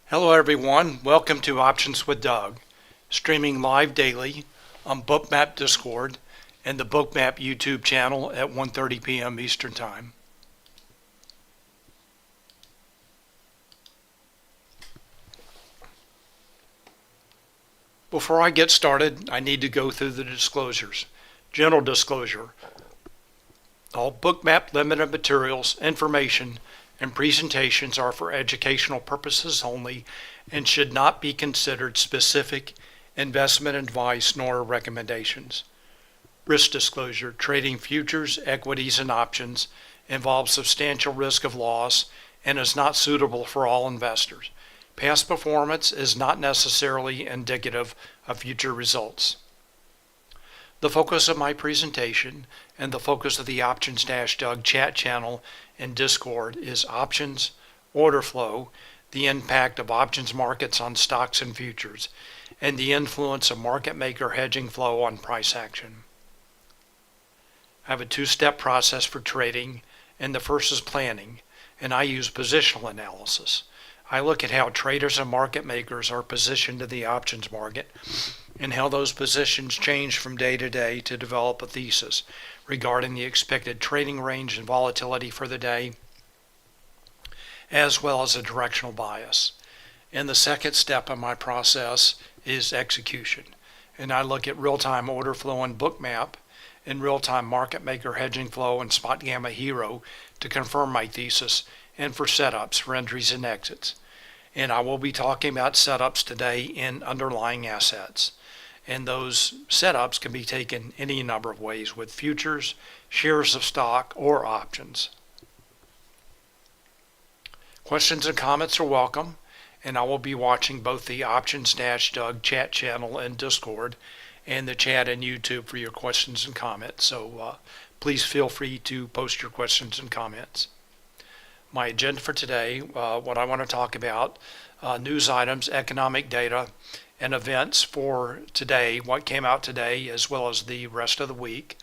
Hello everyone, welcome to Options with Doug, streaming live daily on Bookmap Discord and the Bookmap YouTube channel at 1:30 p.m. Eastern Time. Before I get started, I need to go through the disclosures. General disclosure. All Bookmap Limited materials, information, and presentations are for educational purposes only and should not be considered specific investment advice nor recommendations. Risk disclosure. Trading futures, equities, and options involves substantial risk of loss and is not suitable for all investors. Past performance is not necessarily indicative of future results. The focus of my presentation and the focus of the Options-Doug chat channel and Discord is options, order flow, the impact of options markets on stocks and futures, and the influence of market maker hedging flow on price action. I have a two-step process for trading, and the first is planning, and I use positional analysis. I look at how traders and market makers are positioned in the options market and how those positions change from day to day to develop a thesis regarding the expected trading range and volatility for the day, as well as a directional bias. And the second step in my process is execution. And I look at real-time order flow in Bookmap and real-time market maker hedging flow in Spotgamma Hero to confirm my thesis and for setups for entries and exits. And I will be talking about setups today in underlying assets. And those setups can be taken any number of ways with futures, shares of stock, or options. Questions and comments are welcome, and I will be watching both the Options-Doug chat channel and Discord and the chat and YouTube for your questions and comments. So please feel free to post your questions and comments. My agenda for today, what I want to talk about, news items, economic data, and events for today, what came out today, as well as the rest of the week.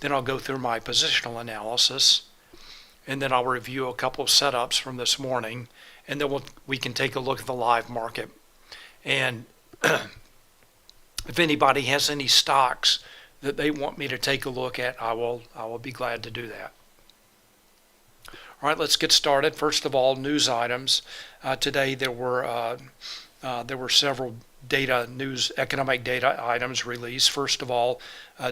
Then I'll go through my positional analysis, and then I'll review a couple of setups from this morning, and then we can take a look at the live market. And if anybody has any stocks that they want me to take a look at, I will be glad to do that. All right, let's get started. First of all, news items. Today there were several economic data items released. First of all,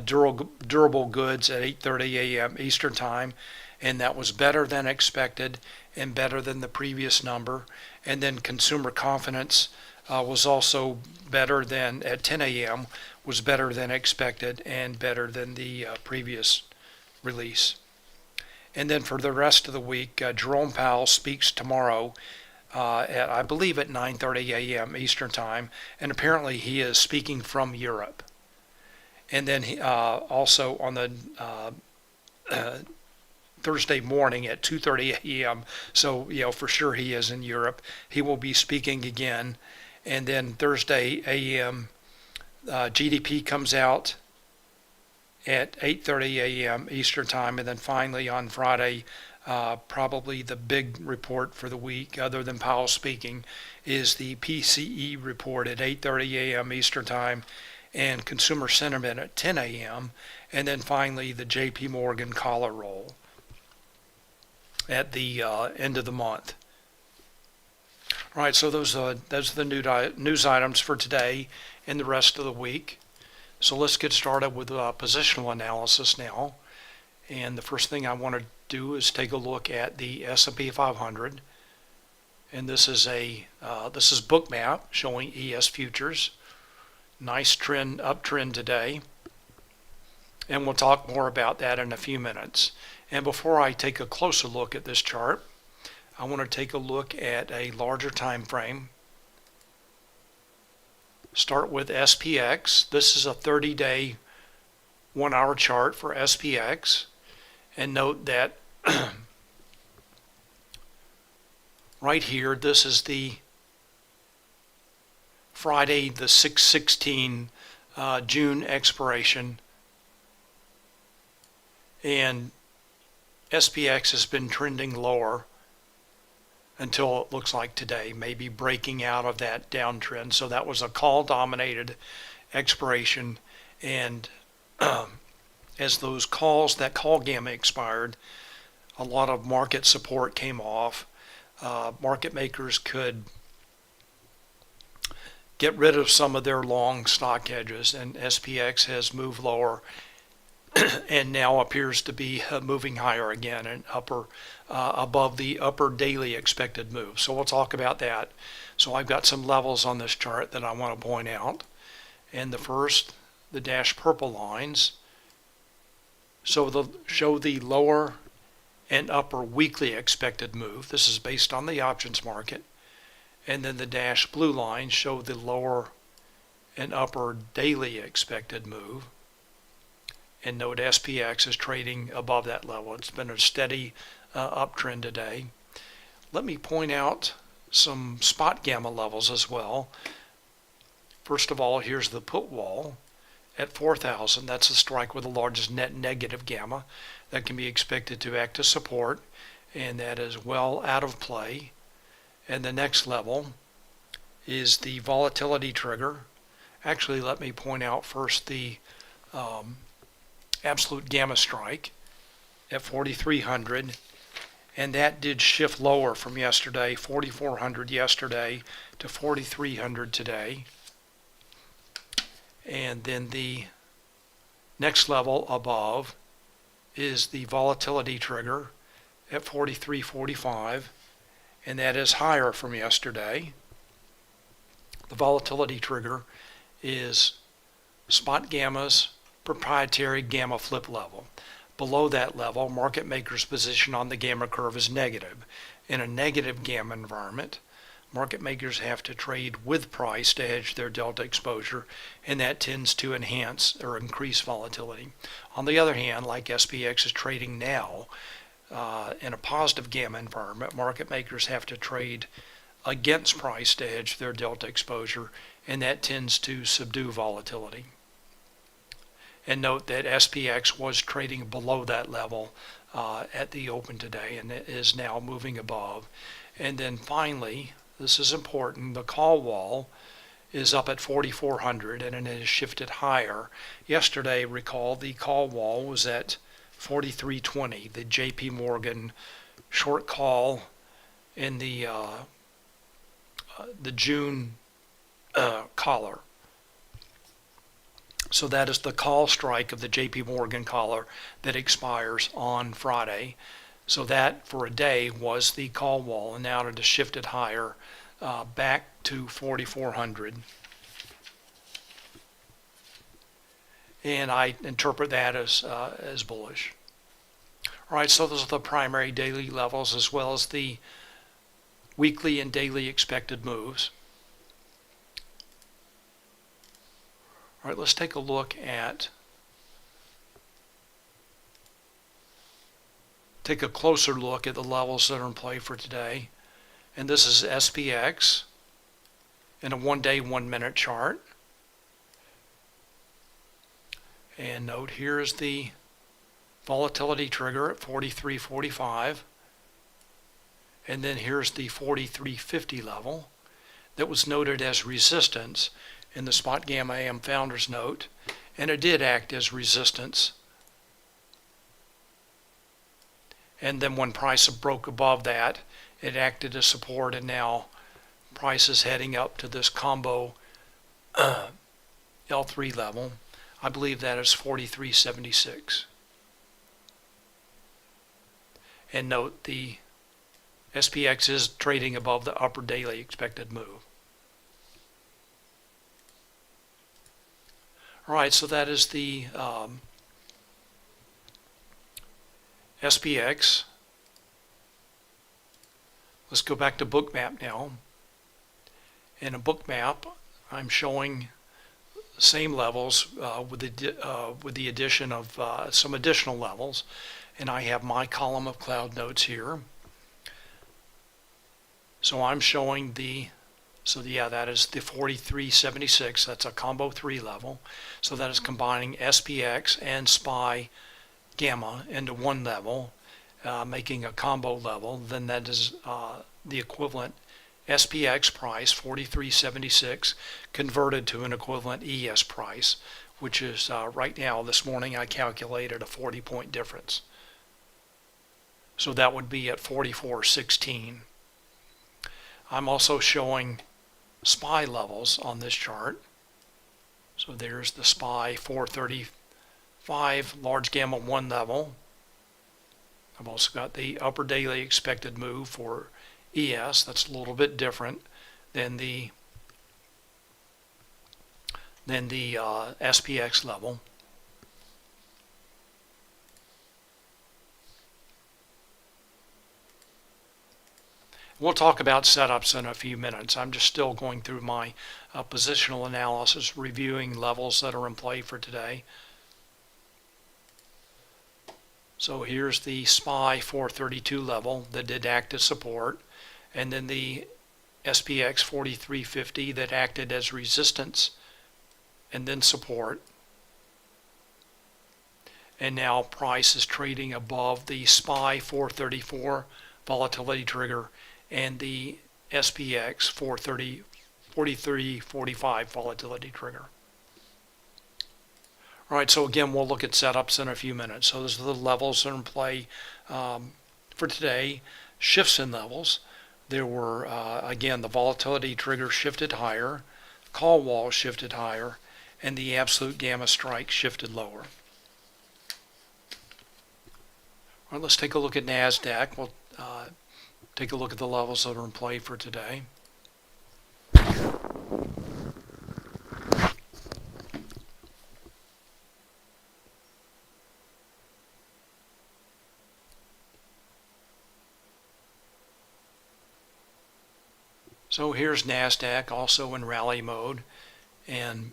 durable goods at 8:30 a.m. Eastern Time, and that was better than expected and better than the previous number. And then consumer confidence was also better than at 10 a.m. was better than expected and better than the previous release. And then for the rest of the week, Jerome Powell speaks tomorrow at, I believe, at 9:30 a.m. Eastern Time, and apparently he is speaking from Europe. And then also on the Thursday morning at 2:30 a.m., so for sure he is in Europe, he will be speaking again. And then Thursday a.m. GDP comes out at 8:30 a.m. Eastern Time, and then finally on Friday, probably the big report for the week, other than Powell speaking, is the PCE report at 8:30 a.m. Eastern Time, and consumer sentiment at 10 a.m., and then finally the J.P. Morgan collar roll at the end of the month. All right, so those are the news items for today and the rest of the week. So let's get started with positional analysis now. And the first thing I want to do is take a look at the S&P 500. And this is Bookmap showing ES futures. Nice uptrend today. And we'll talk more about that in a few minutes. And before I take a closer look at this chart, I want to take a look at a larger time frame. Start with SPX. This is a 30-day 1-hour chart for SPX. And note that right here, this is the Friday, the 6/16 June expiration. And SPX has been trending lower. until it looks like today, maybe breaking out of that downtrend. So that was a call dominated expiration, and as those calls, that call gamma expired, a lot of market support came off. Market makers could get rid of some of their long stock hedges, and SPX has moved lower and now appears to be moving higher again and above the upper daily expected move. So we'll talk about that. So I've got some levels on this chart that I want to point out. And the first, the dashed purple lines, show the lower and upper weekly expected move. This is based on the options market. And then the dashed blue lines show the lower and upper daily expected move. And note SPX is trading above that level. It's been a steady uptrend today. Let me point out some spot gamma levels as well. First of all, here's the put wall at 4,000. That's a strike with the largest net negative gamma that can be expected to act as support, and that is well out of play. And the next level is the volatility trigger. Actually, let me point out first the absolute gamma strike at 4,300, and that did shift lower from yesterday, 4,400 yesterday to 4,300 today. And then the next level above is the volatility trigger at 43.45, and that is higher from yesterday. The volatility trigger is Spotgamma's proprietary gamma flip level. Below that level, market makers' position on the gamma curve is negative. In a negative gamma environment, market makers have to trade with price to hedge their delta exposure, and that tends to enhance or increase volatility. On the other hand, like SPX is trading now, in a positive gamma environment, market makers have to trade against price to hedge their delta exposure, and that tends to subdue volatility. And note that SPX was trading below that level at the open today, and it is now moving above. And then finally, this is important, the call wall is up at 4,400 and it has shifted higher. Yesterday, recall, the call wall was at 43.20, the JP Morgan short call in the June collar. So that is the call strike of the JP Morgan collar that expires on Friday. So that for a day was the call wall, and now it has shifted higher back to 4,400. And I interpret that as bullish. All right, so those are the primary daily levels as well as the weekly and daily expected moves. All right, let's take a look at, take a closer look at the levels that are in play for today. And this is SPX in a 1-day, 1-minute chart. And note here is the volatility trigger at 43.45. And then here's the 43.50 level that was noted as resistance in the Spotgamma AM Founders Note, and it did act as resistance. And then when price broke above that, it acted as support, and now price is heading up to this combo L3 level. I believe that is 43.76. And note the SPX is trading above the upper daily expected move. All right, so that is the SPX. Let's go back to Bookmap now. In a Bookmap, I'm showing the same levels with the addition of some additional levels, and I have my column of cloud notes here. So I'm showing the, that is the 43.76. That's a combo 3 level. So that is combining SPX and SPY Gamma into one level, making a combo level. Then that is the equivalent SPX price, 43.76, converted to an equivalent ES price, which is right now, this morning I calculated a 40-point difference. So that would be at 44.16. I'm also showing SPY levels on this chart. So there's the SPY 435 large gamma 1 level. I've also got the upper daily expected move for ES. That's a little bit different than the SPX level. We'll talk about setups in a few minutes. I'm just still going through my positional analysis, reviewing levels that are in play for today. So here's the SPY 432 level that did act as support, and then the SPX 4350 that acted as resistance and then support. And now price is trading above the SPY 434 volatility trigger and the SPX 4345 volatility trigger. All right, so again, we'll look at setups in a few minutes. So those are the levels that are in play for today. Shifts in levels. There were, again, the volatility trigger shifted higher, call wall shifted higher, and the absolute gamma strike shifted lower. All right, let's take a look at Nasdaq. We'll take a look at the levels that are in play for today. So here's Nasdaq also in rally mode, and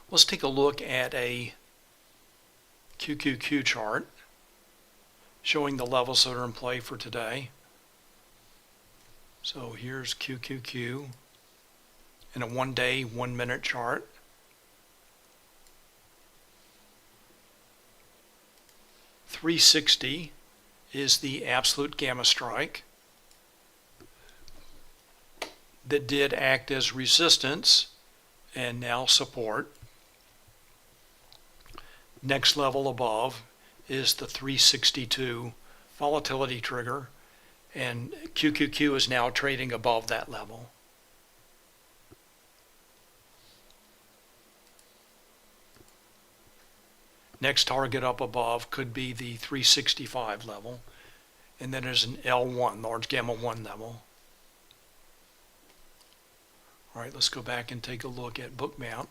let's take a look at a QQQ chart showing the levels that are in play for today. So here's QQQ in a 1-day, 1-minute chart. $360 is the absolute gamma strike that did act as resistance and now support. Next level above is the 362 volatility trigger, and QQQ is now trading above that level. Next target up above could be the 365 level, and then there's an L1, large gamma 1 level. All right, let's go back and take a look at Bookmap.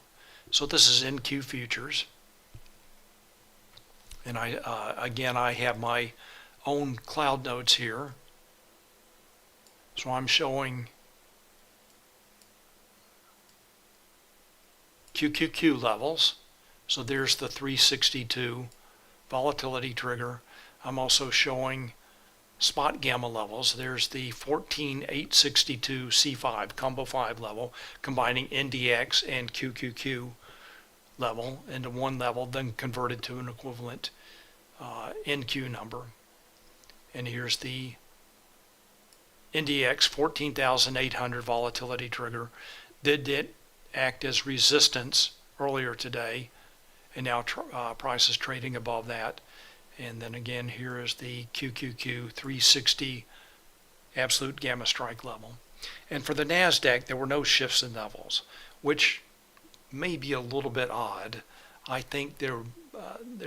So this is NQ futures. And again, I have my own cloud notes here. So I'm showing QQQ levels. So there's the 362 volatility trigger. I'm also showing Spotgamma levels. There's the 14862 C5 combo 5 level, combining NDX and QQQ level into one level, then converted to an equivalent NQ number. And here's the NDX 14,800 volatility trigger. Did act as resistance earlier today, and now price is trading above that. And then again, here is the QQQ 360 absolute gamma strike level. And for the Nasdaq, there were no shifts in levels, which may be a little bit odd. I think there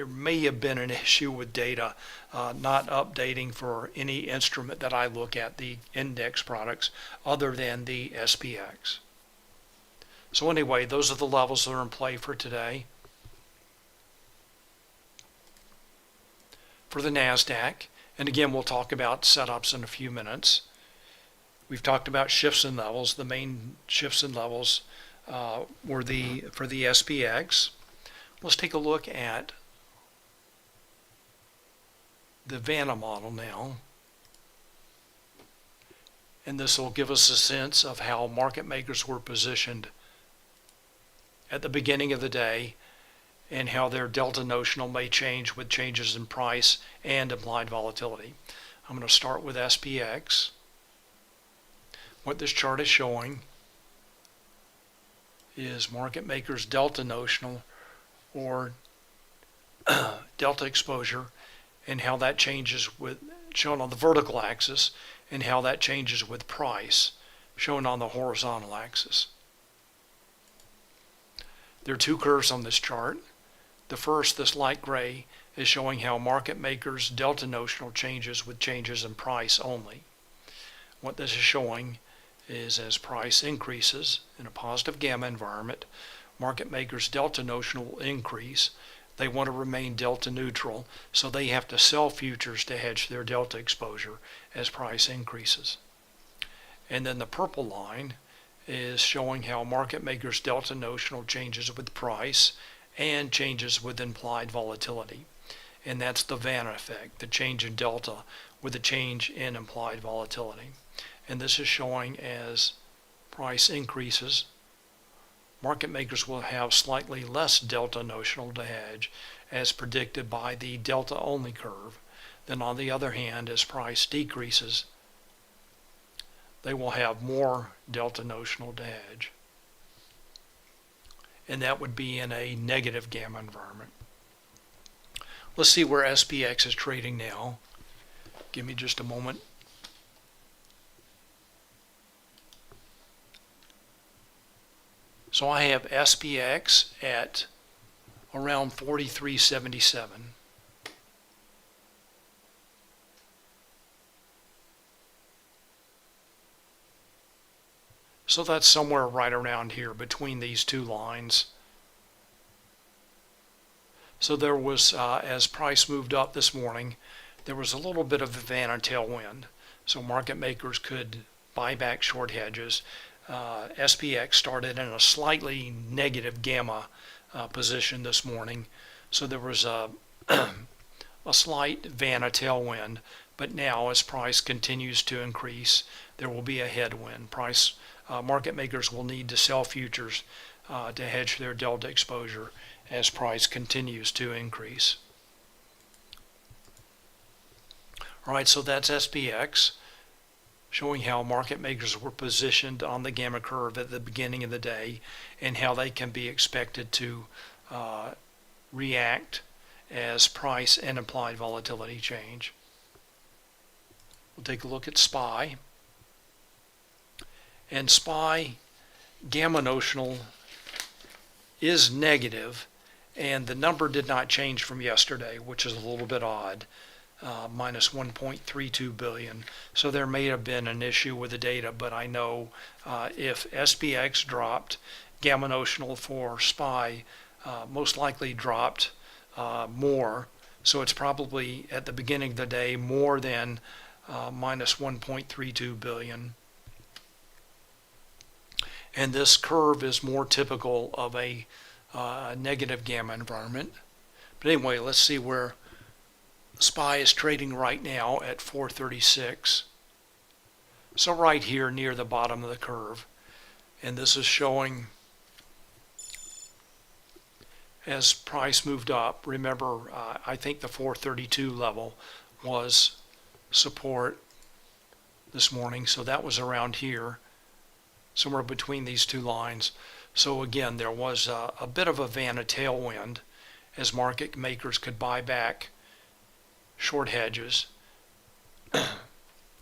may have been an issue with data not updating for any instrument that I look at, the index products, other than the SPX. So anyway, those are the levels that are in play for today. For the Nasdaq, and again, we'll talk about setups in a few minutes. We've talked about shifts in levels. The main shifts in levels were for the SPX. Let's take a look at the Vanna model now. And this will give us a sense of how market makers were positioned at the beginning of the day, and how their delta notional may change with changes in price and implied volatility. I'm going to start with SPX. What this chart is showing is market makers delta notional or delta exposure, and how that changes with, shown on the vertical axis, and how that changes with price, shown on the horizontal axis. There are two curves on this chart. The first, this light gray, is showing how market makers delta notional changes with changes in price only. What this is showing is as price increases in a positive gamma environment, market makers delta notional will increase. They want to remain delta neutral, so they have to sell futures to hedge their delta exposure as price increases. And then the purple line is showing how market makers delta notional changes with price and changes with implied volatility. And that's the Vanna effect, the change in delta with a change in implied volatility. And this is showing as price increases, market makers will have slightly less delta notional to hedge, as predicted by the delta only curve. Then on the other hand, as price decreases, they will have more delta notional to hedge. And that would be in a negative gamma environment. Let's see where SPX is trading now. Give me just a moment. So I have SPX at around 43.77. So that's somewhere right around here between these two lines. So there was, as price moved up this morning, there was a little bit of a Vanna tailwind. So market makers could buy back short hedges. SPX started in a slightly negative gamma position this morning. So there was a slight Vanna tailwind. But now as price continues to increase, there will be a headwind. Market makers will need to sell futures to hedge their delta exposure as price continues to increase. All right, so that's SPX, showing how market makers were positioned on the gamma curve at the beginning of the day and how they can be expected to react as price and implied volatility change. We'll take a look at SPY. And SPY gamma notional is negative, and the number did not change from yesterday, which is a little bit odd, minus 1.32 billion. So there may have been an issue with the data, but I know if SPX dropped, gamma notional for SPY most likely dropped more. So it's probably at the beginning of the day more than minus 1.32 billion. And this curve is more typical of a negative gamma environment. But anyway, let's see where SPY is trading right now at 436. So right here near the bottom of the curve. And this is showing as price moved up. Remember, I think the 432 level was support this morning. So that was around here, somewhere between these two lines. So again, there was a bit of a Vanna tailwind as market makers could buy back short hedges,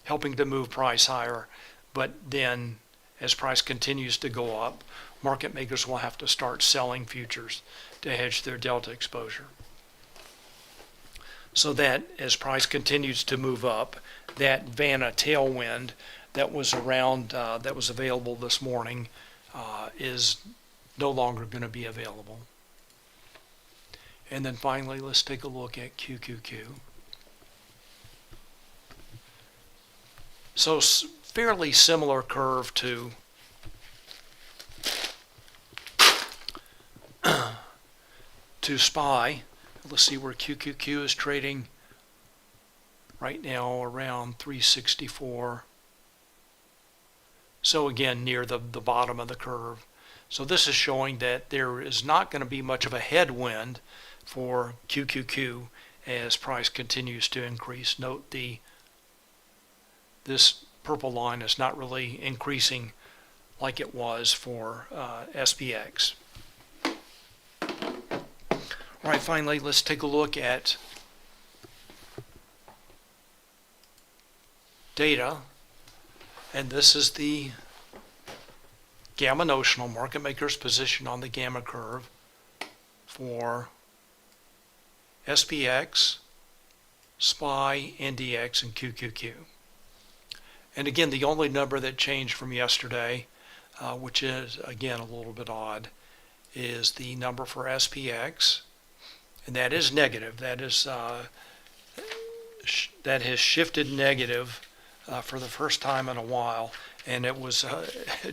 helping to move price higher. But then as price continues to go up, market makers will have to start selling futures to hedge their delta exposure. So that as price continues to move up, that Vanna tailwind that was around, that was available this morning, is no longer going to be available. And then finally, let's take a look at QQQ. So fairly similar curve to SPY. Let's see where QQQ is trading right now, around 364. So again, near the bottom of the curve. So this is showing that there is not going to be much of a headwind for QQQ as price continues to increase. Note the this purple line is not really increasing like it was for SPX. All right, finally, let's take a look at data, and this is the gamma notional market maker's position on the gamma curve for SPX, SPY, NDX, and QQQ. And again, the only number that changed from yesterday, which is again a little bit odd, is the number for SPX, and that is negative. That is that has shifted negative for the first time in a while, and it was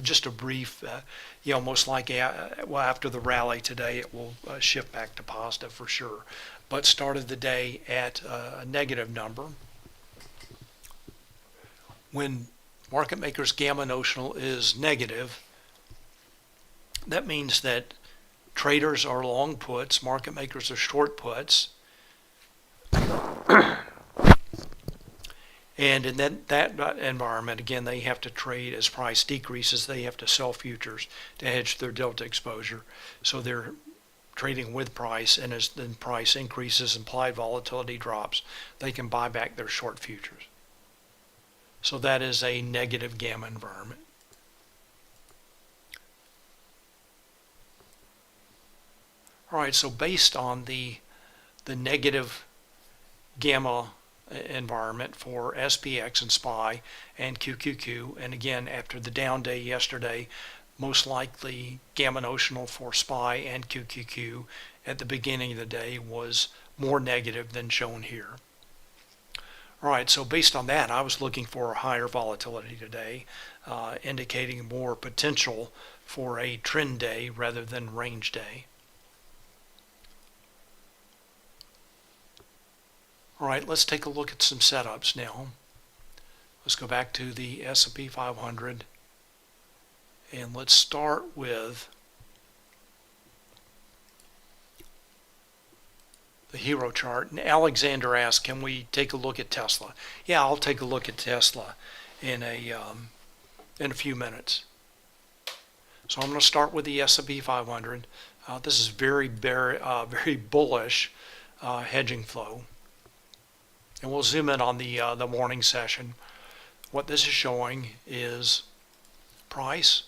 just a brief, most like after the rally today, it will shift back to positive for sure, but started the day at a negative number. When market maker's gamma notional is negative, that means that traders are long puts, market makers are short puts. And in that environment, again, they have to trade as price decreases. They have to sell futures to hedge their delta exposure. So they're trading with price, and as the price increases, implied volatility drops, they can buy back their short futures. So that is a negative gamma environment. All right, so based on the negative gamma environment for SPX and SPY and QQQ, and again, after the down day yesterday, most likely gamma notional for SPY and QQQ at the beginning of the day was more negative than shown here. All right, so based on that, I was looking for higher volatility today, indicating more potential for a trend day rather than range day. All right, let's take a look at some setups now. Let's go back to the S&P 500, and let's start with the hero chart. And Alexander asked, can we take a look at Tesla? Yeah, I'll take a look at Tesla in a few minutes. So I'm going to start with the S&P 500. This is very bullish hedging flow. And we'll zoom in on the morning session. What this is showing is price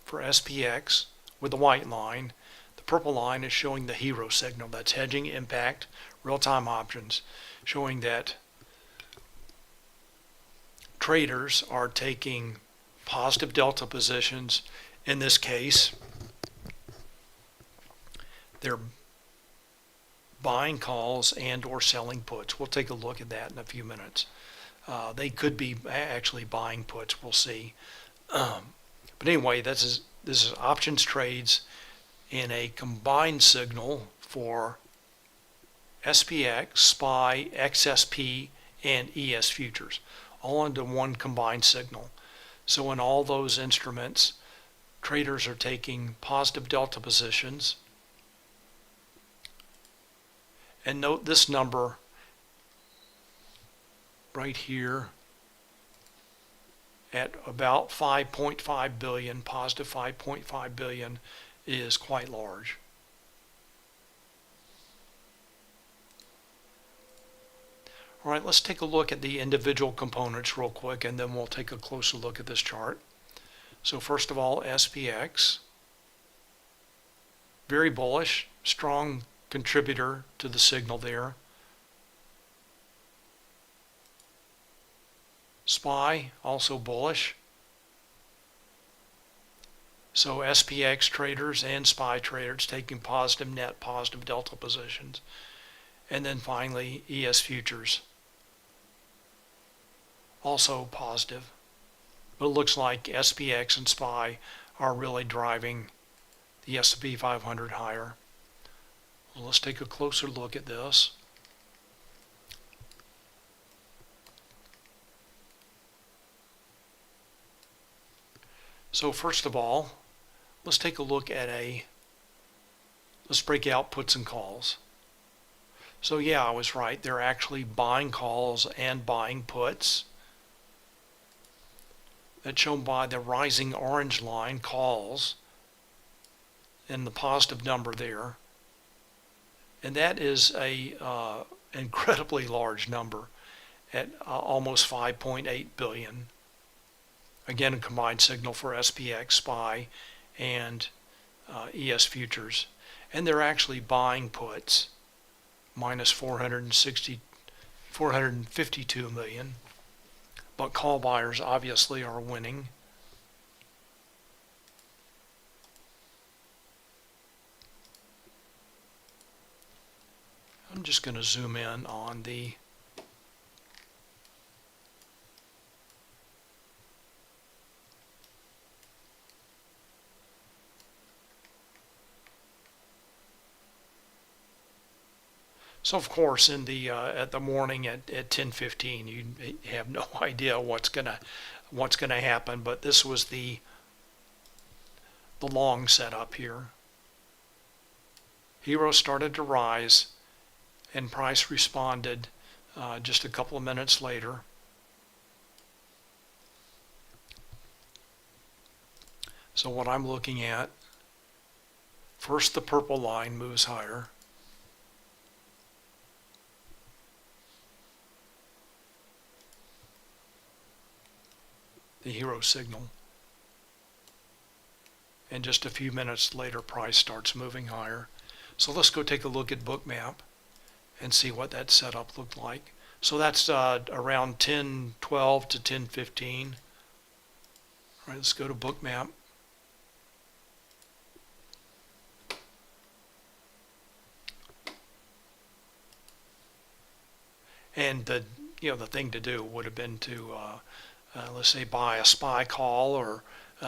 for SPX with the white line. The purple line is showing the hero signal. That's hedging impact, real-time options, showing that traders are taking positive delta positions. In this case, they're buying calls and or selling puts. We'll take a look at that in a few minutes. They could be actually buying puts. We'll see. But anyway, this is options trades in a combined signal for SPX, SPY, XSP, and ES futures, all into one combined signal. So in all those instruments, traders are taking positive delta positions. And note this number right here at about 5.5 billion, positive 5.5 billion, is quite large. All right, let's take a look at the individual components real quick, and then we'll take a closer look at this chart. So first of all, SPX, very bullish, strong contributor to the signal there. SPY, also bullish. So SPX traders and SPY traders taking positive net, positive delta positions. And then finally, ES futures, also positive. But it looks like SPX and SPY are really driving the S&P 500 higher. Well, let's take a closer look at this. So first of all, let's take a look at let's break out puts and calls. So yeah, I was right. They're actually buying calls and buying puts. that's shown by the rising orange line, calls, and the positive number there. And that is a incredibly large number at almost 5.8 billion. Again, a combined signal for SPX, SPY, and ES futures. And they're actually buying puts, minus 452 million. But call buyers obviously are winning. I'm just going to zoom in on the So of course, in the at the morning at 10:15, you have no idea what's gonna happen. But this was the long setup here. Hero started to rise, and price responded just a couple of minutes later. So what I'm looking at, first the purple line moves higher. The hero signal. And just a few minutes later, price starts moving higher. So let's go take a look at Bookmap and see what that setup looked like. So that's around 10:12 to 10:15. All right, let's go to Bookmap. And the thing to do would have been to let's say buy a SPY call, or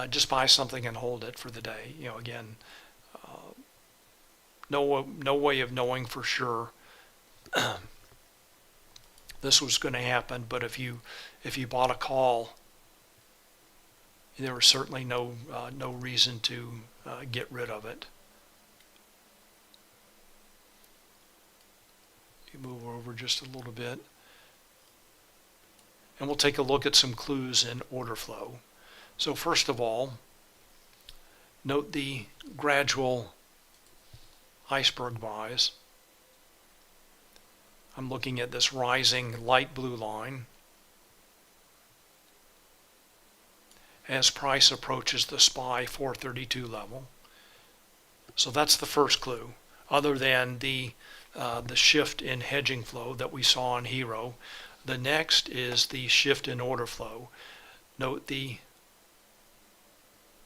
just buy something and hold it for the day. Again, no way of knowing for sure this was going to happen. But if you bought a call, there was certainly no reason to get rid of it. You move over just a little bit. And we'll take a look at some clues in order flow. So first of all, note the gradual iceberg buys. I'm looking at this rising light blue line as price approaches the SPY 432 level. So that's the first clue, other than the shift in hedging flow that we saw in Hero. The next is the shift in order flow. Note the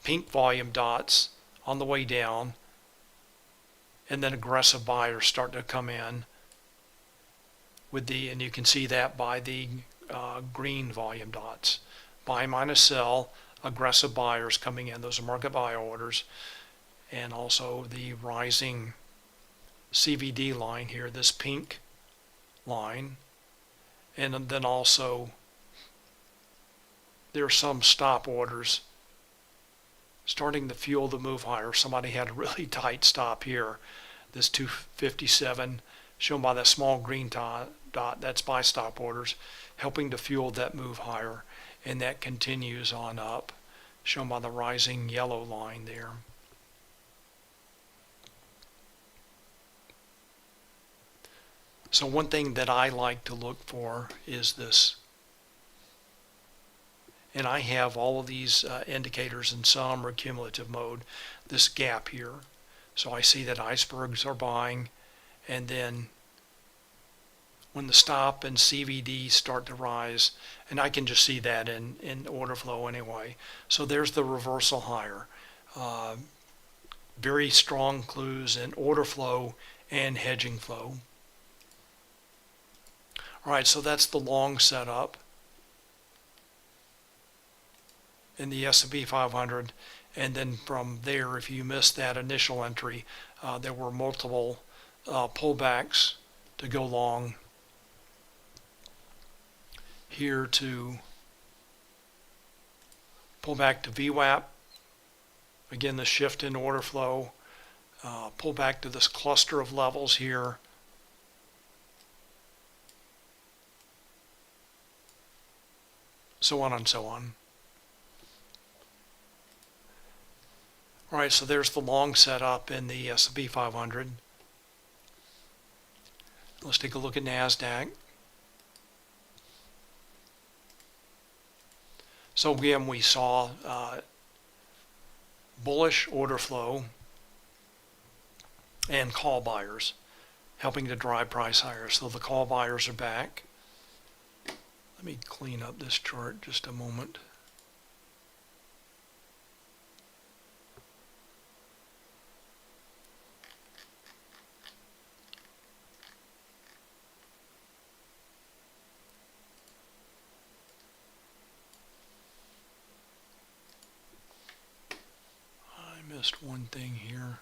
pink volume dots on the way down, and then aggressive buyers start to come in with and you can see that by the green volume dots. Buy minus sell, aggressive buyers coming in. Those are market buy orders. And also the rising CVD line here, this pink line. And then also there are some stop orders starting to fuel the move higher. Somebody had a really tight stop here. This 257 shown by that small green dot, that's buy stop orders, helping to fuel that move higher. And that continues on up, shown by the rising yellow line there. So one thing that I like to look for is this. And I have all of these indicators, and some are cumulative mode, this gap here. So I see that icebergs are buying, and then when the stop and CVD start to rise, and I can just see that in order flow anyway. So there's the reversal higher. Very strong clues in order flow and hedging flow. All right, so that's the long setup in the S&P 500, and then from there, if you missed that initial entry, there were multiple pullbacks to go long here to pull back to VWAP. Again, the shift in order flow, pull back to this cluster of levels here. So on and so on. All right, so there's the long setup in the S&P 500. Let's take a look at Nasdaq. So again, we saw bullish order flow and call buyers helping to drive price higher. So the call buyers are back. Let me clean up this chart just a moment. I missed one thing here.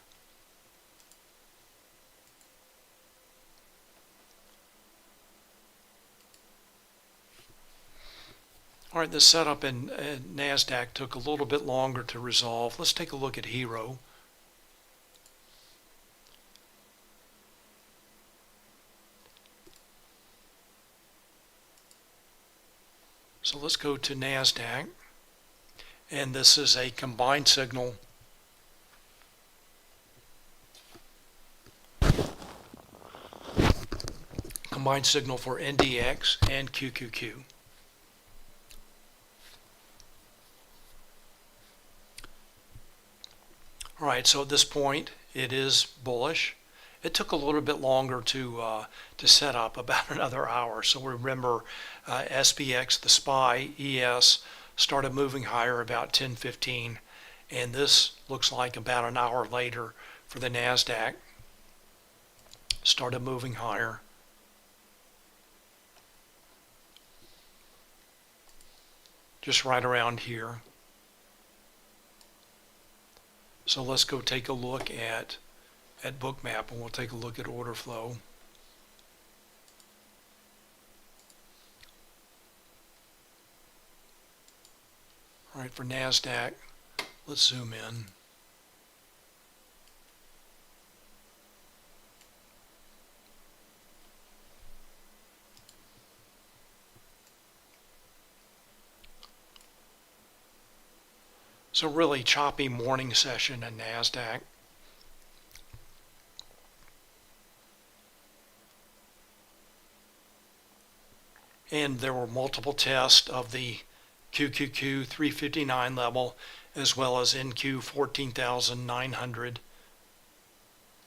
All right, the setup in Nasdaq took a little bit longer to resolve. Let's take a look at Hero. So let's go to Nasdaq, and this is a combined signal for NDX and QQQ. All right, so at this point it is bullish. It took a little bit longer to set up, about another hour. So remember, SPX, the SPY, ES started moving higher about 10:15, and this looks like about an hour later for the Nasdaq. Started moving higher. Just right around here. So let's go take a look at Bookmap, and we'll take a look at order flow. All right, for Nasdaq, let's zoom in. So really choppy morning session in Nasdaq. And there were multiple tests of the QQQ 359 level as well as NQ 14,900.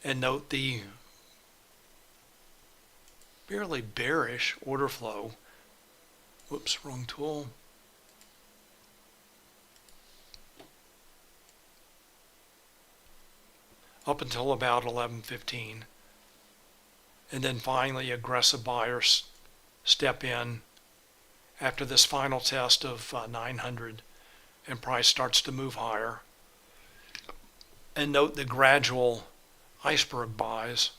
And note the fairly bearish order flow. Whoops, wrong tool. Up until about 11:15, and then finally aggressive buyers step in after this final test of 900, and price starts to move higher. And note the gradual iceberg buys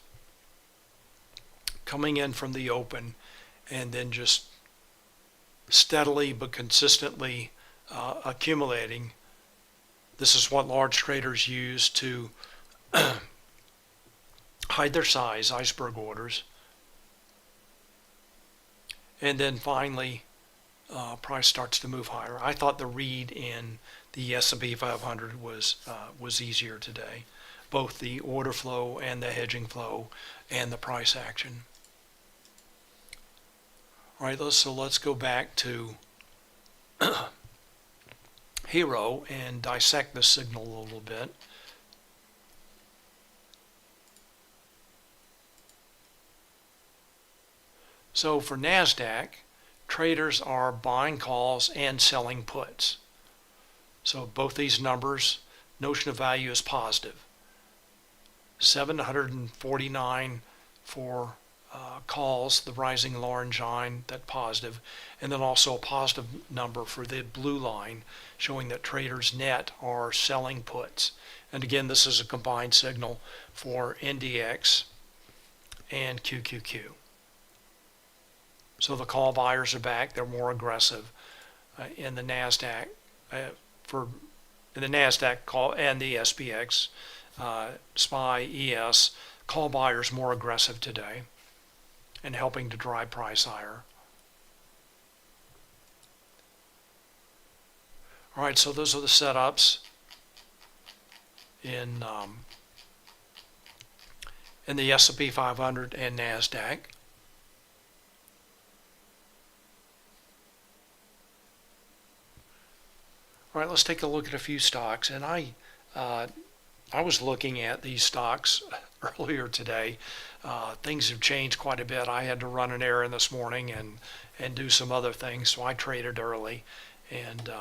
coming in from the open, and then just steadily but consistently accumulating. This is what large traders use to hide their size, iceberg orders. And then finally, price starts to move higher. I thought the read in the S&P 500 was easier today, both the order flow and the hedging flow and the price action. All right, so let's go back to Hero and dissect the signal a little bit. So for Nasdaq, traders are buying calls and selling puts. So both these numbers, notion of value is positive. 749 for calls, the rising orange line, that positive, and then also a positive number for the blue line, showing that traders net are selling puts. And again, this is a combined signal for NDX and QQQ. So the call buyers are back. They're more aggressive in the Nasdaq call and the SPX, SPY, ES. Call buyers more aggressive today and helping to drive price higher. All right, so those are the setups in the S&P 500 and Nasdaq. All right, let's take a look at a few stocks. And I was looking at these stocks earlier today. Things have changed quite a bit. I had to run an errand this morning and do some other things, so I traded early. And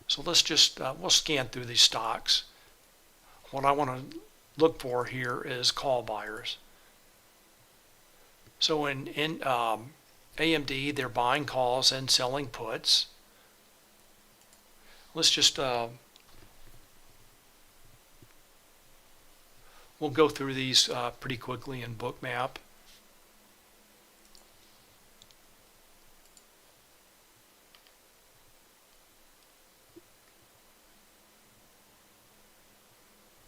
so let's just we'll scan through these stocks. What I want to look for here is call buyers. So in AMD, they're buying calls and selling puts. Let's just we'll go through these pretty quickly in Bookmap.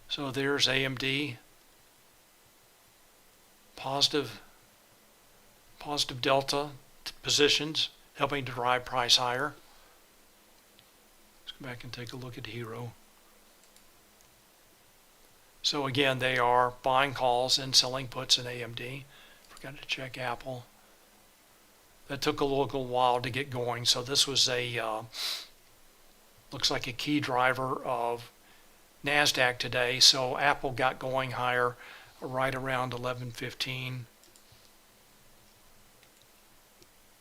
So there's AMD, positive delta positions, helping to drive price higher. Let's go back and take a look at Hero. So again, they are buying calls and selling puts in AMD. Forgot to check Apple. That took a little while to get going. So this was a looks like a key driver of Nasdaq today. So Apple got going higher right around 11:15,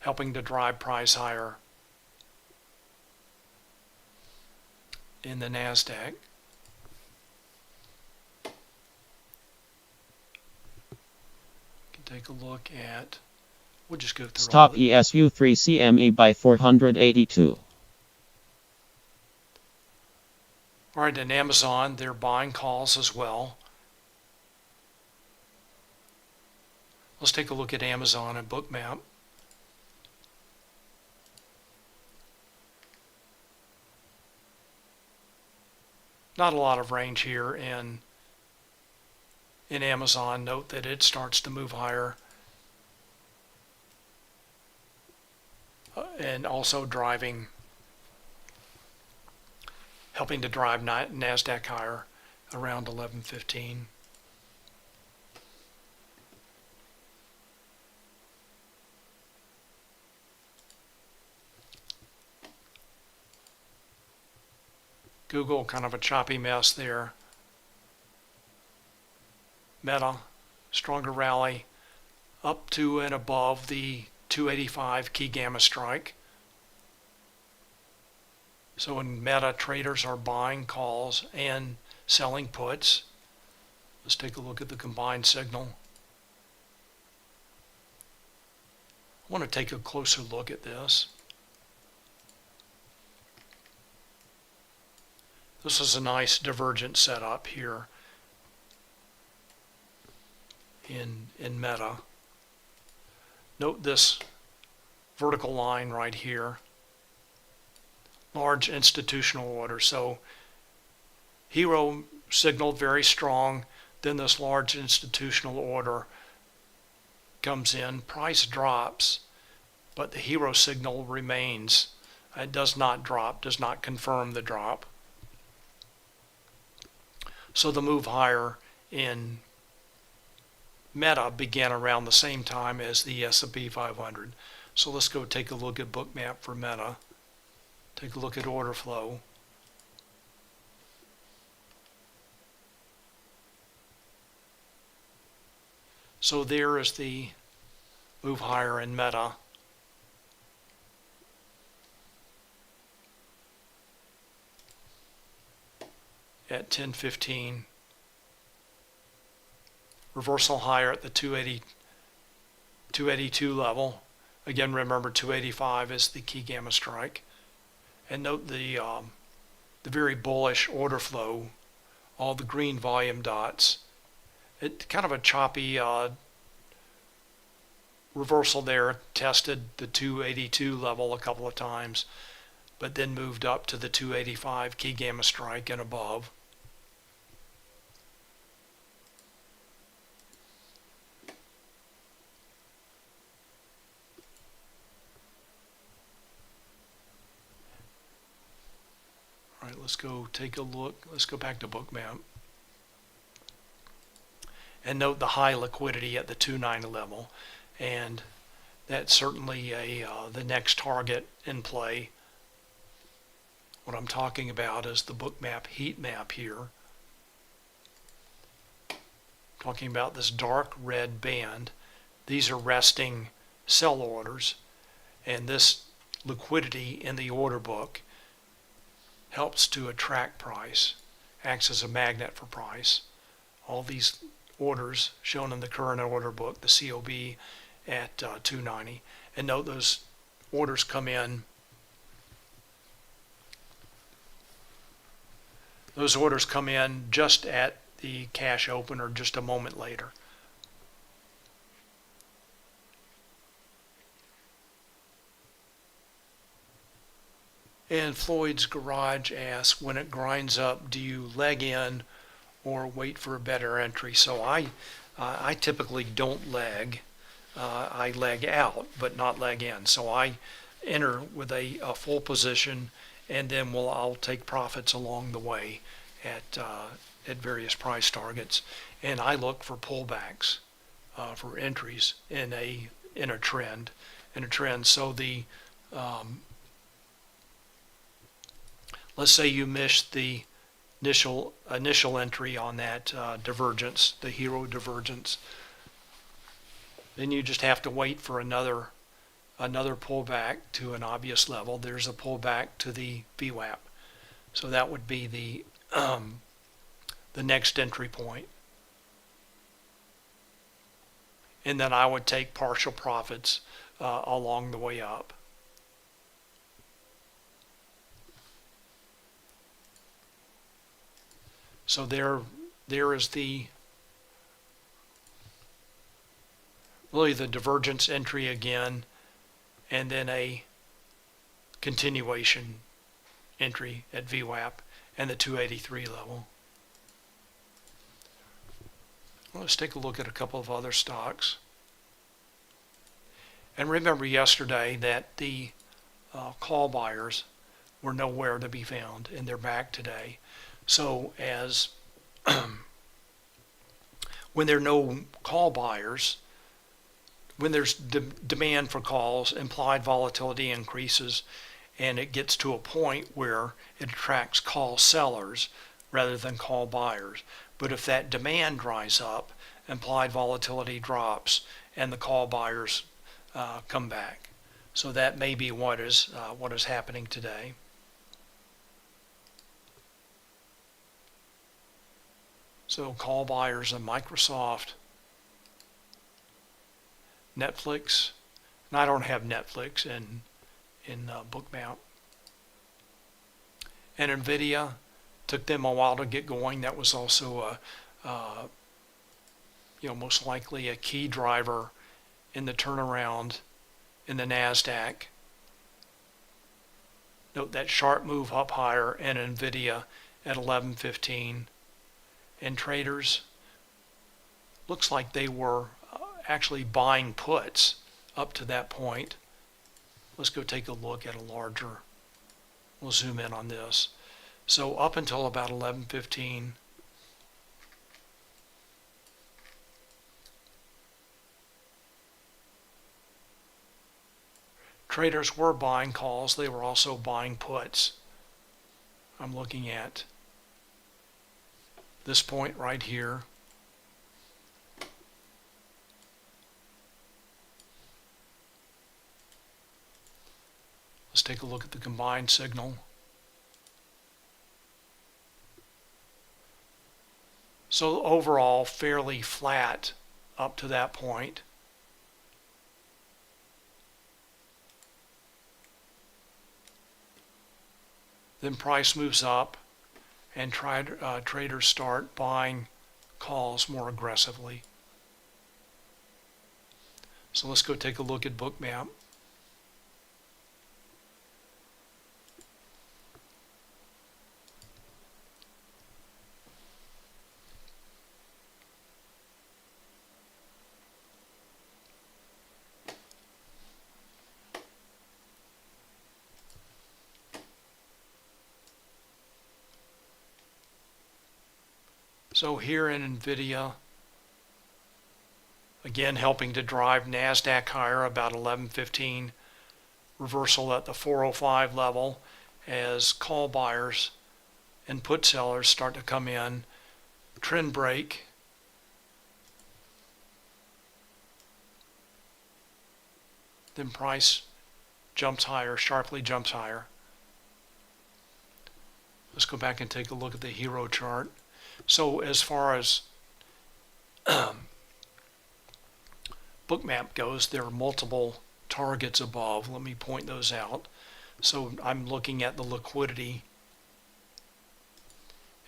helping to drive price higher in the Nasdaq. Take a look at, we'll just go through Stop ESU3 CME by 482. All right, and Amazon, they're buying calls as well. Let's take a look at Amazon and Bookmap. Not a lot of range here in Amazon. Note that it starts to move higher and also helping to drive Nasdaq higher around 11:15. Google, kind of a choppy mess there. Meta, stronger rally up to and above the 285 key gamma strike. So in Meta, traders are buying calls and selling puts. Let's take a look at the combined signal. I want to take a closer look at this. This is a nice divergent setup here in Meta. Note this vertical line right here. Large institutional order. So Hero signaled very strong, then this large institutional order comes in, price drops, but the Hero signal remains. It does not drop, does not confirm the drop. So the move higher in Meta began around the same time as the S&P 500. So let's go take a look at Bookmap for Meta. Take a look at order flow. So there is the move higher in Meta. At 10:15. Reversal higher at the 282 level. Again, remember 285 is the key gamma strike. And note the very bullish order flow, all the green volume dots. It kind of a choppy reversal there, tested the 282 level a couple of times, but then moved up to the 285 key gamma strike and above. let's go take a look. Let's go back to Bookmap. And note the high liquidity at the 290 level. And that's certainly the next target in play. What I'm talking about is the Bookmap heat map here. Talking about this dark red band. These are resting sell orders, and this liquidity in the order book helps to attract price, acts as a magnet for price. All these orders shown in the current order book, the COB at 290, and note those orders come in. Those orders come in just at the cash open or just a moment later. And Floyd's Garage asks, when it grinds up, do you leg in or wait for a better entry? So I typically don't leg. I leg out, but not leg in. So I enter with a full position, and then I'll take profits along the way at various price targets. And I look for pullbacks for entries in a trend. So the let's say you missed the initial entry on that divergence, the hero divergence. Then you just have to wait for another pullback to an obvious level. There's a pullback to the VWAP. So that would be the next entry point. And then I would take partial profits along the way up. So there is really the divergence entry again, and then a continuation entry at VWAP and the 283 level. Let's take a look at a couple of other stocks. And remember yesterday that the call buyers were nowhere to be found, and they're back today. So as when there are no call buyers, when there's demand for calls, implied volatility increases, and it gets to a point where it attracts call sellers rather than call buyers. But if that demand dries up, implied volatility drops, and the call buyers come back. So that may be what is happening today. So call buyers in Microsoft, Netflix, and I don't have Netflix in Bookmap. And Nvidia, took them a while to get going. That was also most likely a key driver in the turnaround in the Nasdaq. Note that sharp move up higher and Nvidia at 11.15. And traders, looks like they were actually buying puts up to that point. Let's go take a look at a larger, we'll zoom in on this. So up until about 11.15, traders were buying calls. They were also buying puts. I'm looking at this point right here. Let's take a look at the combined signal. So overall, fairly flat up to that point. Then price moves up, and traders start buying calls more aggressively. So let's go take a look at Bookmap. So here in NVIDIA, again helping to drive Nasdaq higher, about 11:15, reversal at the 405 level as call buyers and put sellers start to come in, trend break, then price jumps higher, sharply jumps higher. Let's go back and take a look at the hero chart. So as far as Bookmap goes, there are multiple targets above. Let me point those out. So I'm looking at the liquidity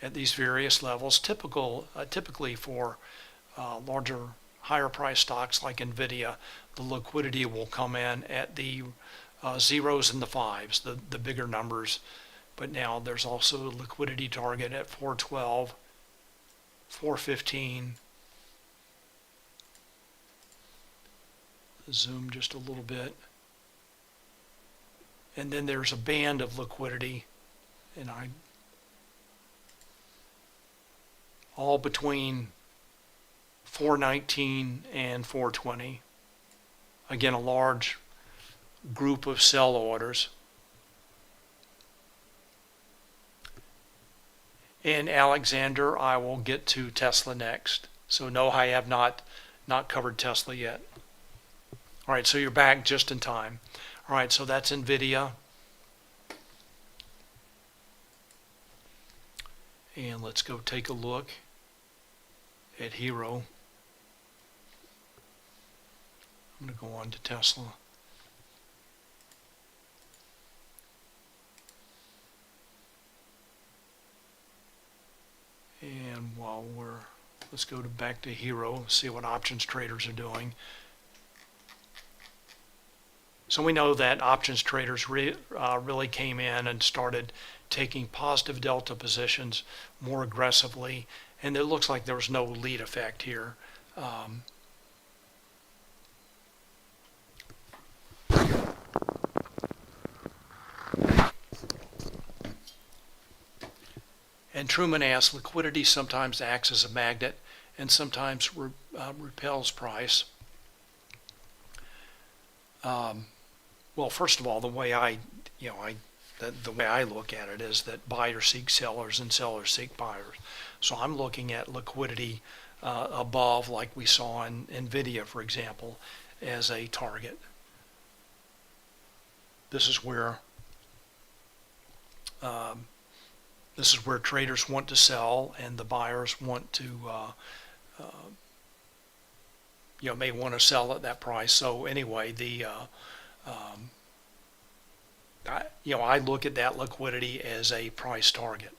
at these various levels. Typically for larger, higher price stocks like NVIDIA, the liquidity will come in at the zeros and the fives, the bigger numbers. But now there's also a liquidity target at 412, 415. Zoom just a little bit. And then there's a band of liquidity, and all between 419 and 420. Again, a large group of sell orders. And Alexander, I will get to Tesla next. So no, I have not covered Tesla yet. All right, so you're back just in time. All right, so that's NVIDIA. And let's go take a look at Hero. I'm going to go on to Tesla. And let's go back to Hero, see what options traders are doing. So we know that options traders really came in and started taking positive delta positions more aggressively, and it looks like there was no lead effect here. And Truman asked, liquidity sometimes acts as a magnet and sometimes repels price. Well, first of all, the way I look at it is that buyers seek sellers and sellers seek buyers. So I'm looking at liquidity above, like we saw in NVIDIA, for example, as a target. This is where traders want to sell and the buyers want to, may want to sell at that price. So anyway, I look at that liquidity as a price target.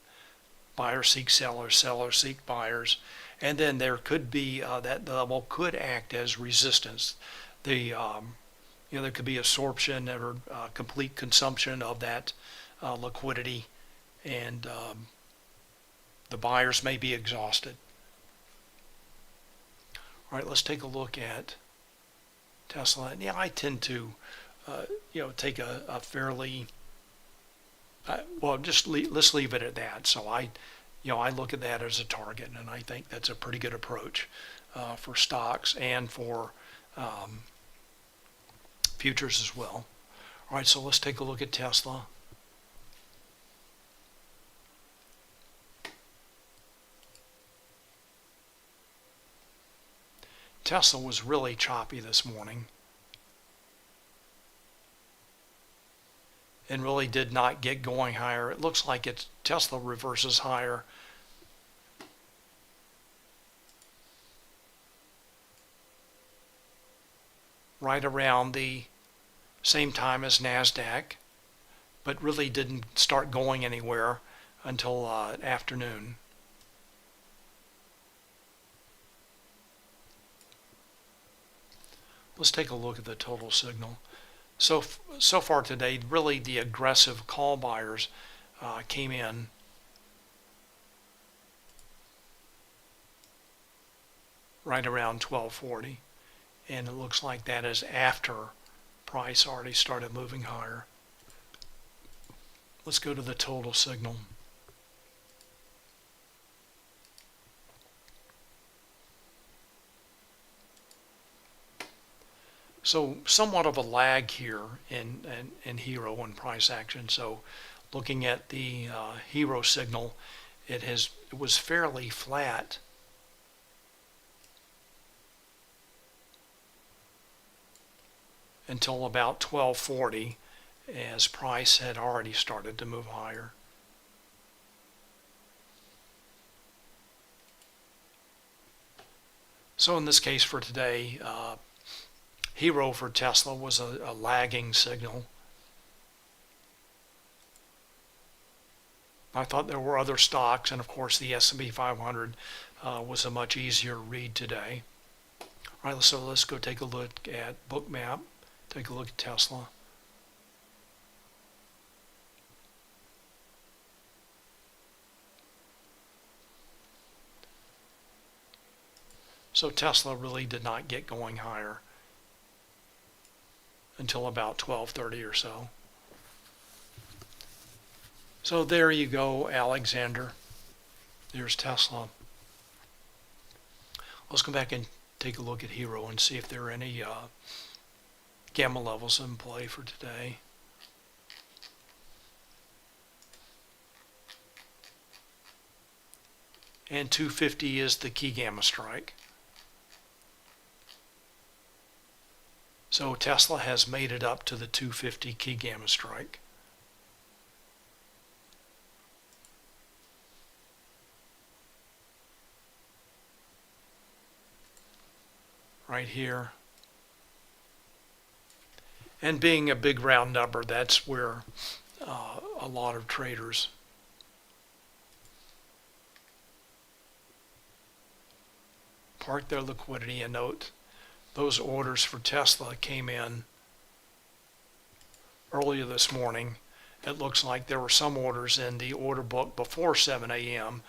Buyers seek sellers, sellers seek buyers, and then there could be that level could act as resistance. There could be absorption or complete consumption of that liquidity, and the buyers may be exhausted. All right, let's take a look at Tesla. And yeah, I tend to take a fairly let's leave it at that. So I look at that as a target, and I think that's a pretty good approach for stocks and for futures as well. All right, so let's take a look at Tesla. Tesla was really choppy this morning and really did not get going higher. It looks like Tesla reverses higher. Right around the same time as Nasdaq, but really didn't start going anywhere until afternoon. Let's take a look at the total signal. So far today, really the aggressive call buyers came in right around 1240, and it looks like that is after price already started moving higher. Let's go to the total signal. So somewhat of a lag here in Hero and price action. So looking at the Hero signal, it was fairly flat until about 1240, as price had already started to move higher. So in this case for today, Hero for Tesla was a lagging signal. I thought there were other stocks, and of course the S&P 500 was a much easier read today. All right, so let's go take a look at Bookmap, take a look at Tesla. So Tesla really did not get going higher until about 12:30 or so. So there you go, Alexander. There's Tesla. Let's go back and take a look at Hero and see if there are any gamma levels in play for today. And 250 is the key gamma strike. So Tesla has made it up to the 250 key gamma strike. Right here. And being a big round number, that's where a lot of traders park their liquidity. And note, those orders for Tesla came in earlier this morning. It looks like there were some orders in the order book before 7 a.m.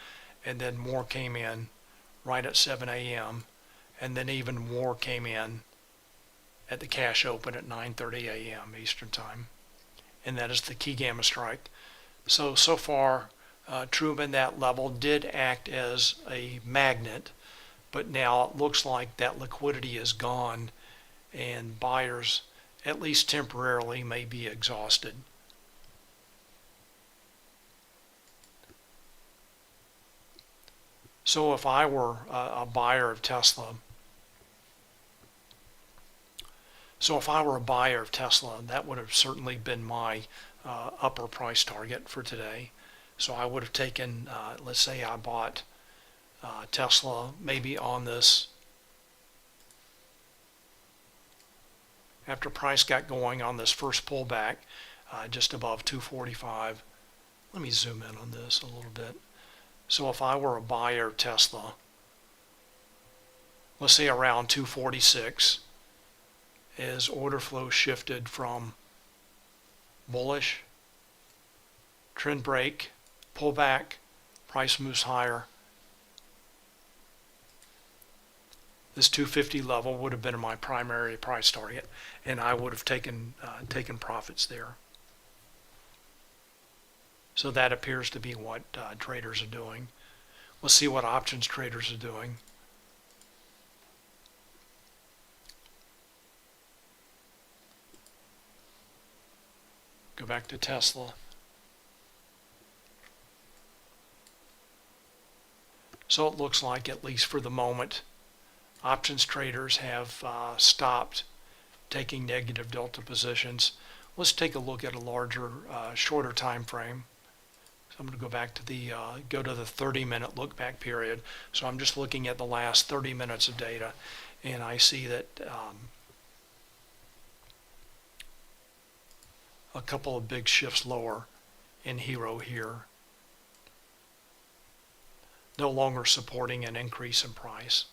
and then more came in right at 7 a.m. and then even more came in at the cash open at 9:30 a.m. Eastern Time. And that is the key gamma strike. So far, Truman, that level did act as a magnet, but now it looks like that liquidity is gone and buyers, at least temporarily, may be exhausted. So if I were a buyer of Tesla, that would have certainly been my upper price target for today. So I would have taken, let's say I bought Tesla maybe on this, after price got going on this first pullback just above 245. Let me zoom in on this a little bit. So if I were a buyer of Tesla, let's say around 246, as order flow shifted from bullish, trend break, pullback, price moves higher, this 250 level would have been my primary price target, and I would have taken profits there. So that appears to be what traders are doing. Let's see what options traders are doing. Go back to Tesla. So it looks like, at least for the moment, options traders have stopped taking negative delta positions. Let's take a look at a larger, shorter time frame. So I'm going to go back to the 30-minute look back period. So I'm just looking at the last 30 minutes of data, and I see that a couple of big shifts lower in Hero here, no longer supporting an increase in price.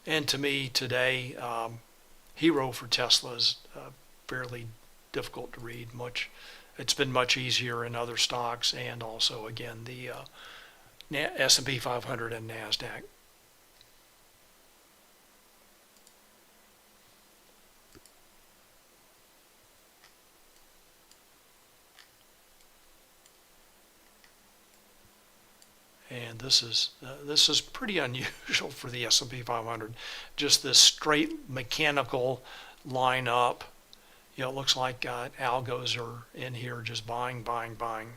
And to me today, Hero for Tesla is fairly difficult to read. It's been much easier in other stocks, and also again the S&P 500 and Nasdaq. And this is pretty unusual for the S&P 500. Just this straight mechanical line up. You know, it looks like algos are in here just buying, buying, buying.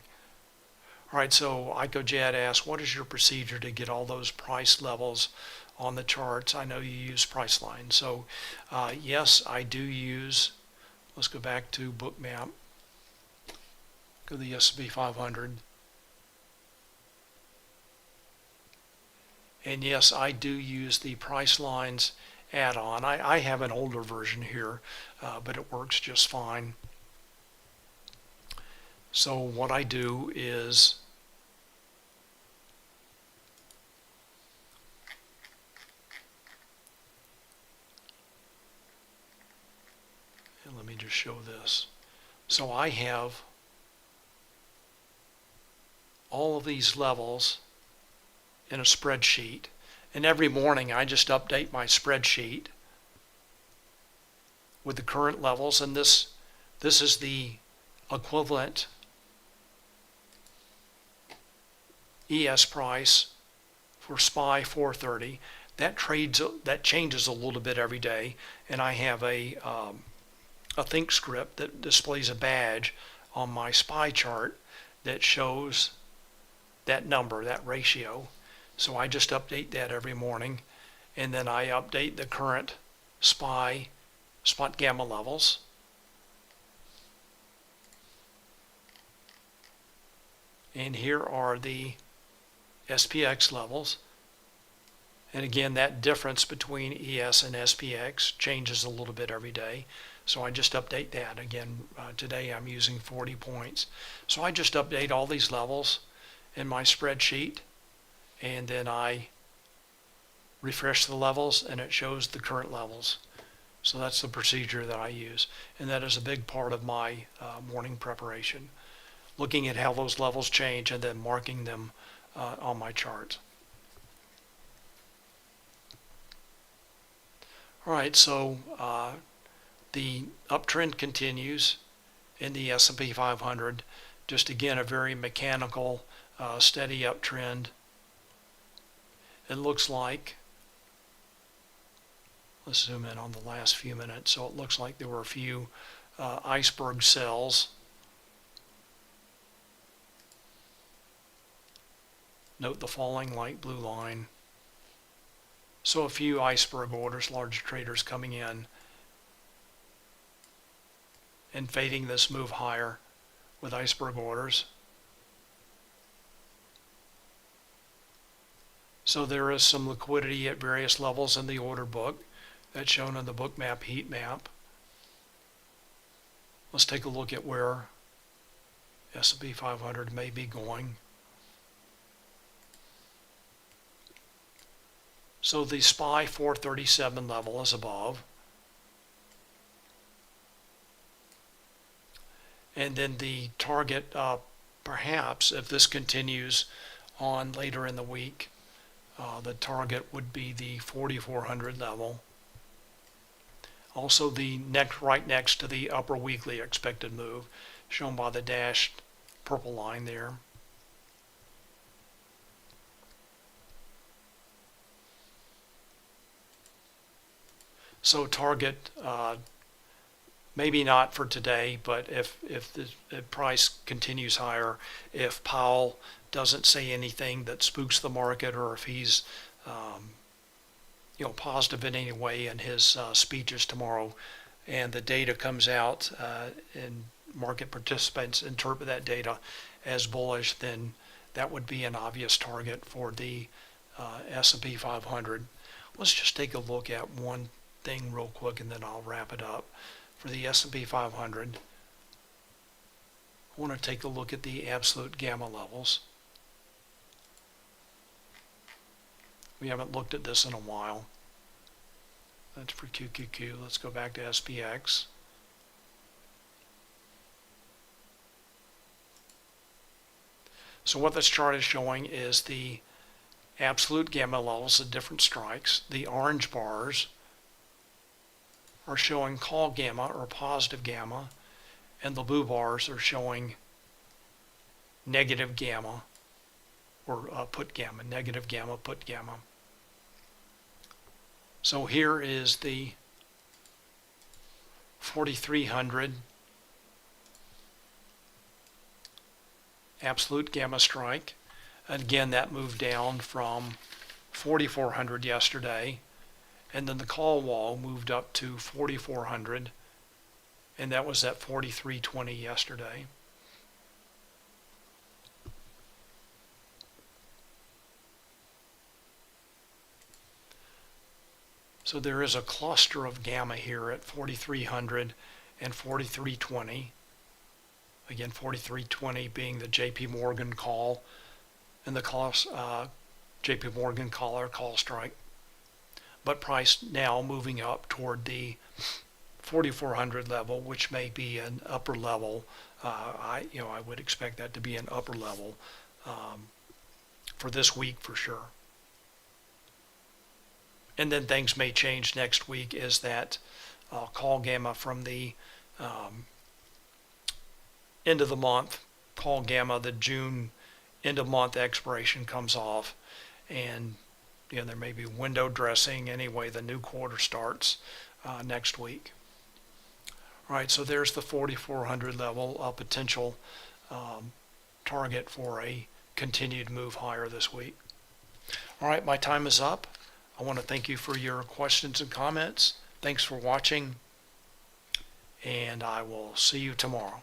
All right, so IcoJad asks, what is your procedure to get all those price levels on the charts? I know you use Priceline. So yes, I do use, let's go back to Bookmap, go to the S&P 500. And yes, I do use the Pricelines add-on. I have an older version here, but it works just fine. So what I do is and let me just show this. So I have all of these levels in a spreadsheet, and every morning I just update my spreadsheet with the current levels, and this is the equivalent ES price for SPY 430. That changes a little bit every day, and I have a think script that displays a badge on my SPY chart that shows that number, that ratio. So I just update that every morning, and then I update the current SPY Spotgamma levels. And here are the SPX levels. And again, that difference between ES and SPX changes a little bit every day. So I just update that. Again, today I'm using 40 points. So I just update all these levels in my spreadsheet, and then I refresh the levels and it shows the current levels. So that's the procedure that I use, and that is a big part of my morning preparation, looking at how those levels change and then marking them on my chart. All right, so the uptrend continues in the S&P 500. Just again, a very mechanical, steady uptrend. It looks like, let's zoom in on the last few minutes. So it looks like there were a few iceberg sells. Note the falling light blue line. So a few iceberg orders, large traders coming in and fading this move higher with iceberg orders. So there is some liquidity at various levels in the order book. That's shown on the Bookmap heat map. Let's take a look at where S&P 500 may be going. So the SPY 437 level is above. And then the target, perhaps, if this continues on later in the week, the target would be the 4,400 level. Also right next to the upper weekly expected move, shown by the dashed purple line there. So target, maybe not for today, but if the price continues higher, if Powell doesn't say anything that spooks the market, or if he's positive in any way in his speeches tomorrow, and the data comes out and market participants interpret that data as bullish, then that would be an obvious target for the S&P 500. Let's just take a look at one thing real quick, and then I'll wrap it up. For the S&P 500, I want to take a look at the absolute gamma levels. We haven't looked at this in a while. That's for QQQ. Let's go back to SPX. So what this chart is showing is the absolute gamma levels at different strikes. The orange bars are showing call gamma or positive gamma, and the blue bars are showing negative gamma or put gamma, negative gamma, put gamma. So here is the 4,300 absolute gamma strike. And again, that moved down from 4,400 yesterday, and then the call wall moved up to 4,400, and that was at 43.20 yesterday. So there is a cluster of gamma here at 4,300 and 43.20. Again, 43.20 being the JP Morgan call and the JP Morgan caller call strike. But price now moving up toward the 4,400 level, which may be an upper level. I would expect that to be an upper level for this week for sure. And then things may change next week as that call gamma from the end of the month, call gamma, the June end of month expiration comes off, and there may be window dressing anyway. The new quarter starts next week. All right, so there's the 4,400 level, a potential target for a continued move higher this week. All right, my time is up. I want to thank you for your questions and comments. Thanks for watching, and I will see you tomorrow.